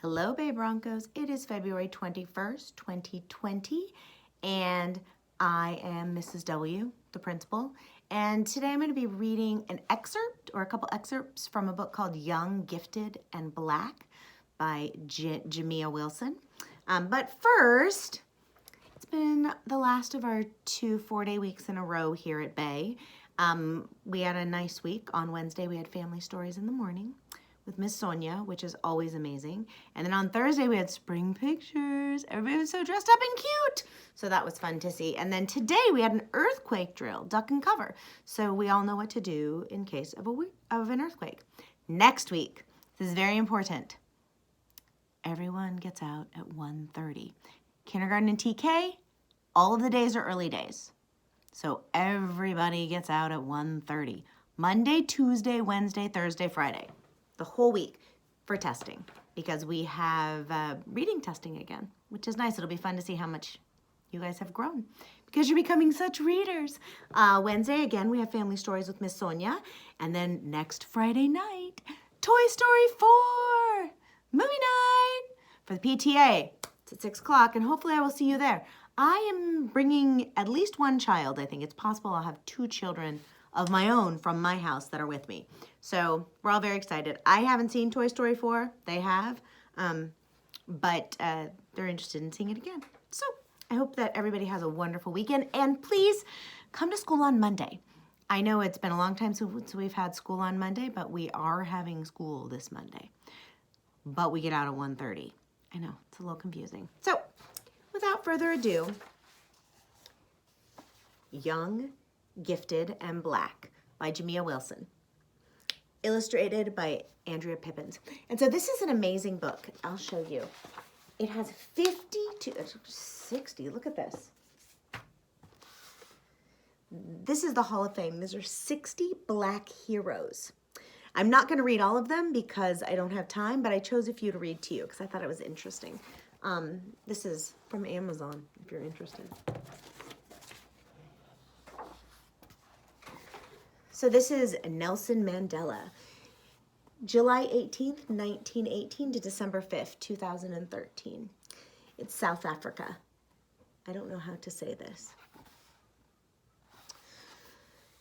Hello, Bay Broncos. It is February 21st, 2020, and I am Mrs. W, the principal. And today I'm going to be reading an excerpt or a couple excerpts from a book called Young, Gifted, and Black by Jemison. But first, it's been the last of our 2 4-day weeks in a row here at Bay. We had a nice week. On Wednesday, we had family stories in the morning with Miss Sonia, which is always amazing. And then on Thursday, we had spring pictures. Everybody was so dressed up and cute. So that was fun to see. And then today we had an earthquake drill, duck and cover. So we all know what to do in case of an earthquake. Next week, this is very important. Everyone gets out at 1:30. Kindergarten and TK, all of the days are early days. So everybody gets out at 1:30. Monday, Tuesday, Wednesday, Thursday, Friday. The whole week for testing, because we have reading testing again, which is nice. It'll be fun to see how much you guys have grown because you're becoming such readers. Wednesday, again, we have family stories with Miss Sonia. And then next Friday night, Toy Story 4 movie night for the PTA. It's at 6 o'clock, and hopefully I will see you there. I am bringing at least one child. I think it's possible I'll have 2 children of my own from my house that are with me. So we're all very excited. I haven't seen Toy Story 4. They have, but they're interested in seeing it again. So I hope that everybody has a wonderful weekend. And please come to school on Monday. I know it's been a long time since we've had school on Monday, but we are having school this Monday. But we get out at 1:30. I know, it's a little confusing. So without further ado, Young, Gifted, and Black by Jemison. Illustrated by Andrea Pippins. And so this is an amazing book. I'll show you. It has 60. Look at this. This is the Hall of Fame. These are 60 Black heroes. I'm not going to read all of them because I don't have time, but I chose a few to read to you because I thought it was interesting. This is from Amazon, if you're interested. So this is Nelson Mandela, July 18th, 1918 to December 5th, 2013. It's South Africa. I don't know how to say this.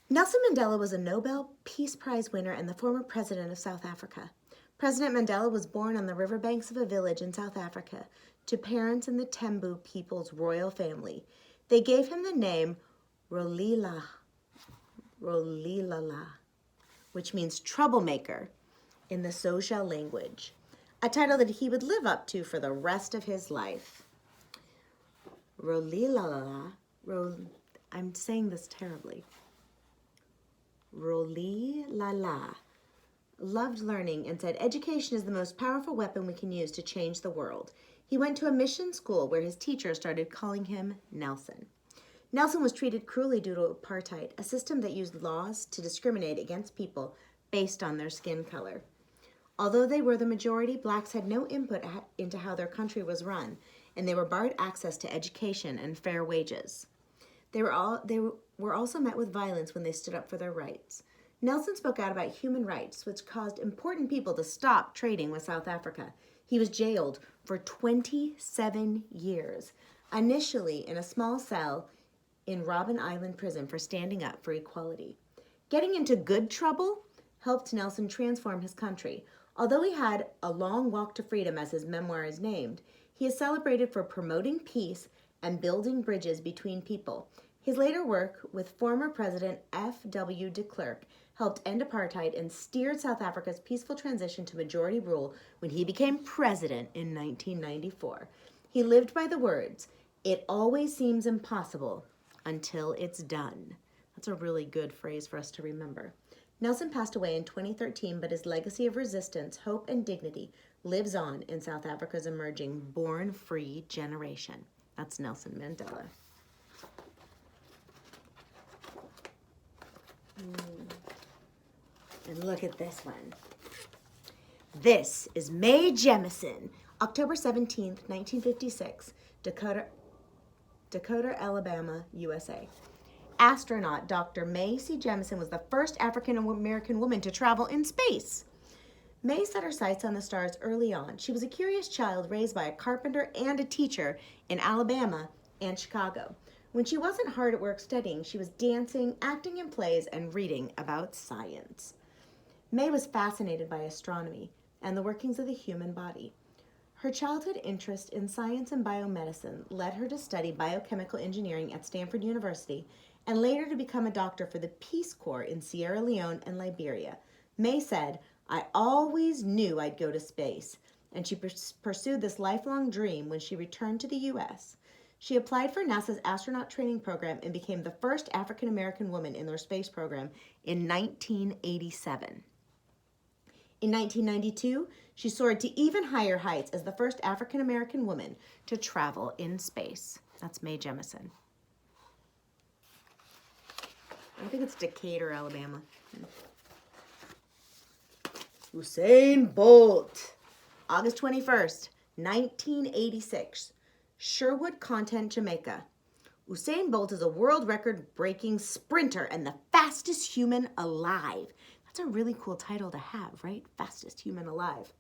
Nelson Mandela was a Nobel Peace Prize winner and the former president of South Africa. President Mandela was born on the riverbanks of a village in South Africa to parents in the Tembu people's royal family. They gave him the name Rolilala, which means troublemaker in the Social language, a title that he would live up to for the rest of his life. Rolilala, I'm saying this terribly. Rolilala loved learning and said, "Education is the most powerful weapon we can use to change the world." He went to a mission school where his teacher started calling him Nelson. Nelson was treated cruelly due to apartheid, a system that used laws to discriminate against people based on their skin color. Although they were the majority, blacks had no input into how their country was run, and they were barred access to education and fair wages. They were also met with violence when they stood up for their rights. Nelson spoke out about human rights, which caused important people to stop trading with South Africa. He was jailed for 27 years, initially in a small cell in Robben Island prison for standing up for equality. Getting into good trouble helped Nelson transform his country. Although he had a long walk to freedom, as his memoir is named, he is celebrated for promoting peace and building bridges between people. His later work with former President F.W. de Klerk helped end apartheid and steered South Africa's peaceful transition to majority rule when he became president in 1994. He lived by the words, "It always seems impossible until it's done." That's a really good phrase for us to remember. Nelson passed away in 2013, but his legacy of resistance, hope, and dignity lives on in South Africa's emerging born free generation. That's Nelson Mandela. And look at this one. This is Mae Jemison, October 17th, 1956, Dakota, Alabama, USA. Astronaut Dr. Mae C. Jemison was the first African-American woman to travel in space. May set her sights on the stars early on. She was a curious child raised by a carpenter and a teacher in Alabama and Chicago. When she wasn't hard at work studying, she was dancing, acting in plays, and reading about science. May was fascinated by astronomy and the workings of the human body. Her childhood interest in science and biomedicine led her to study biochemical engineering at Stanford University and later to become a doctor for the Peace Corps in Sierra Leone and Liberia. May said, "I always knew I'd go to space," and she pursued this lifelong dream when she returned to the U.S. She applied for NASA's astronaut training program and became the first African-American woman in their space program in 1987. In 1992, she soared to even higher heights as the first African-American woman to travel in space. That's Mae Jemison. I think it's Decatur, Alabama. Hussein Bolt, August 21st, 1986, Sherwood Content, Jamaica. Hussein Bolt is a world record-breaking sprinter and the fastest human alive. That's a really cool title to have, right? Fastest human alive.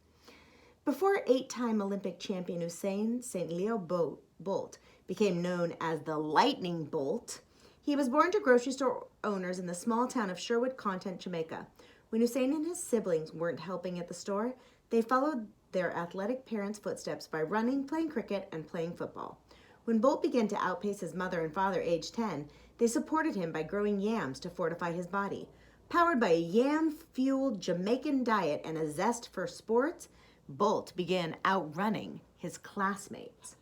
Before 8-time Olympic champion Hussein St. Leo Bolt became known as the Lightning Bolt, he was born to grocery store owners in the small town of Sherwood Content, Jamaica. When Hussein and his siblings weren't helping at the store, they followed their athletic parents' footsteps by running, playing cricket, and playing football. When Bolt began to outpace his mother and father aged 10, they supported him by growing yams to fortify his body. Powered by a yam-fueled Jamaican diet and a zest for sports, Bolt began outrunning his classmates.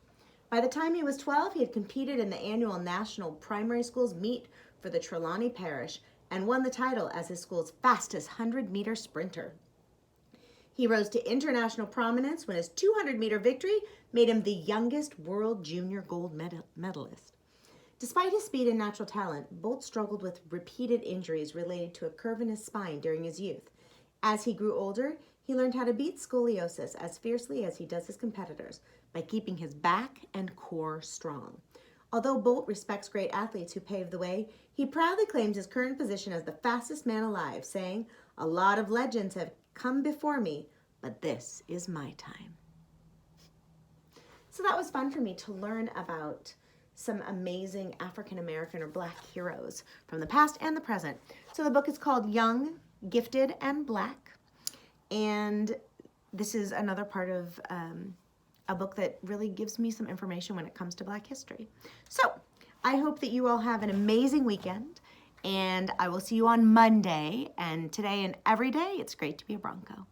By the time he was 12, he had competed in the annual National Primary Schools meet for the Trelawney Parish and won the title as his school's fastest 100-meter sprinter. He rose to international prominence when his 200-meter victory made him the youngest world junior gold medalist. Despite his speed and natural talent, Bolt struggled with repeated injuries related to a curve in his spine during his youth. As he grew older, he learned how to beat scoliosis as fiercely as he does his competitors by keeping his back and core strong. Although Bolt respects great athletes who paved the way, he proudly claims his current position as the fastest man alive, saying, "A lot of legends have come before me, but this is my time." So that was fun for me to learn about some amazing African-American or Black heroes from the past and the present. So the book is called Young, Gifted, and Black. And this is another part of a book that really gives me some information when it comes to Black history. So I hope that you all have an amazing weekend, and I will see you on Monday. And today and every day, it's great to be a Bronco.